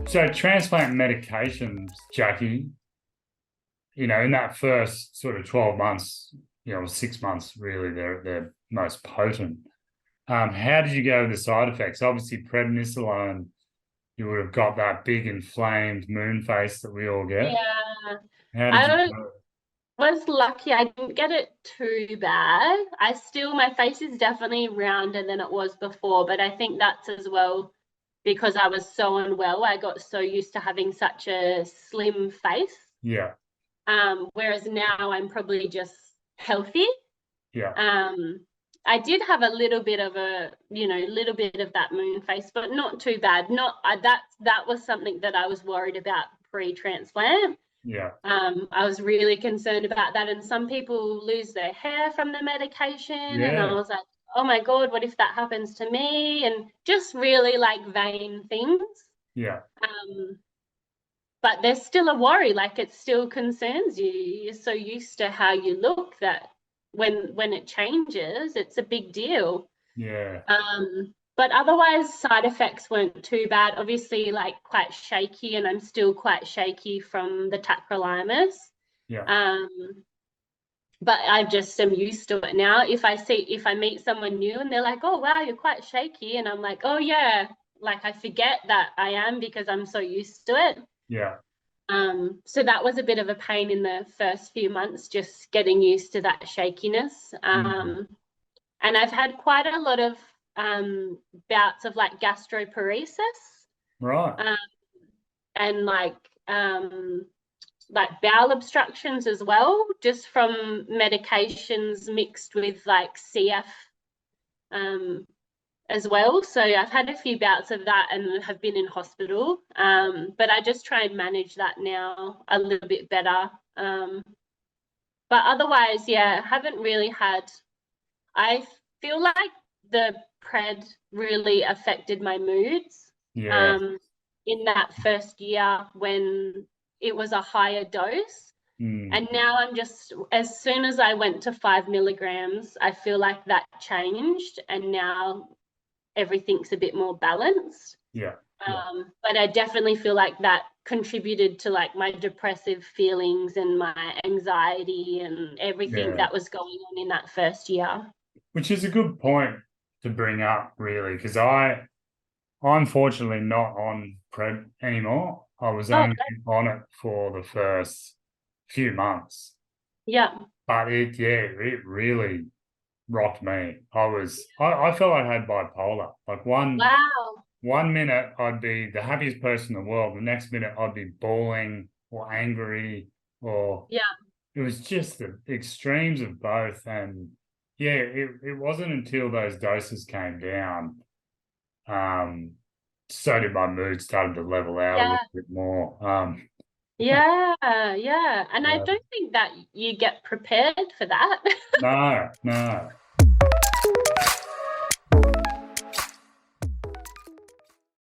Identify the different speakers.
Speaker 1: So transplant medications, Jackie, in that first sort of 12 months, or 6 months, really, they're most potent. How did you go with the side effects? Obviously, prednisolone, you would have got that big inflamed moon face that we all get.
Speaker 2: Yeah,
Speaker 1: How did you
Speaker 2: I
Speaker 1: go?
Speaker 2: was lucky. I didn't get it too bad. My face is definitely rounder than it was before, but I think that's as well because I was so unwell. I got so used to having such a slim face.
Speaker 1: Yeah,
Speaker 2: Whereas now I'm probably just healthy.
Speaker 1: yeah,
Speaker 2: Um, I did have a little bit of little bit of that moon face, but not too bad. That was something that I was worried about pre-transplant.
Speaker 1: yeah,
Speaker 2: I was really concerned about that, and some people lose their hair from the medication, and I
Speaker 1: yeah,
Speaker 2: was like, oh my God, what if that happens to me? And just really like vain things.
Speaker 1: yeah,
Speaker 2: Um, but there's still a worry, like it still concerns you. You're so used to how you look that when it changes, it's a big deal.
Speaker 1: yeah,
Speaker 2: But otherwise, side effects weren't too bad. Obviously, like quite shaky, and I'm still quite shaky from the tacrolimus.
Speaker 1: yeah,
Speaker 2: Um, but I just am used to it now. If I meet someone new and they're like, "Oh wow, you're quite shaky," and I'm like, "Oh yeah," like I forget that I am because I'm so used to it.
Speaker 1: yeah.
Speaker 2: So that was a bit of a pain in the first few months, just getting used to that shakiness.
Speaker 1: Mm.
Speaker 2: And I've had quite a lot of bouts of like gastroparesis,
Speaker 1: Right.
Speaker 2: um, and like bowel obstructions as well, just from medications mixed with like CF um, as well. So I've had a few bouts of that and have been in hospital. But I just try and manage that now a little bit better. But otherwise, yeah, haven't really had. I feel like the pred really affected my moods
Speaker 1: Yeah.
Speaker 2: um, in that first year when it was a higher dose.
Speaker 1: Mm.
Speaker 2: And now I'm just, as soon as I went to 5 milligrams, I feel like that changed. And now everything's a bit more balanced.
Speaker 1: Yeah. Yeah.
Speaker 2: But I definitely feel like that contributed to like my depressive feelings and my anxiety and everything
Speaker 1: Yeah.
Speaker 2: that was going on in that first year.
Speaker 1: Which is a good point to bring up, really, because I'm fortunately not on Pred anymore. I was
Speaker 2: Oh,
Speaker 1: only on it for the first few months,
Speaker 2: yeah.
Speaker 1: but it really rocked me. I felt I had bipolar. Like
Speaker 2: Wow.
Speaker 1: one minute I'd be the happiest person in the world, the next minute I'd be bawling or angry, or
Speaker 2: Yeah.
Speaker 1: it was just the extremes of both. And yeah, it wasn't until those doses came down, um, so did my mood started to level out a
Speaker 2: Yeah.
Speaker 1: little bit more.
Speaker 2: Yeah. Yeah. And I
Speaker 1: Yeah.
Speaker 2: don't think that you get prepared for that.
Speaker 1: No, no.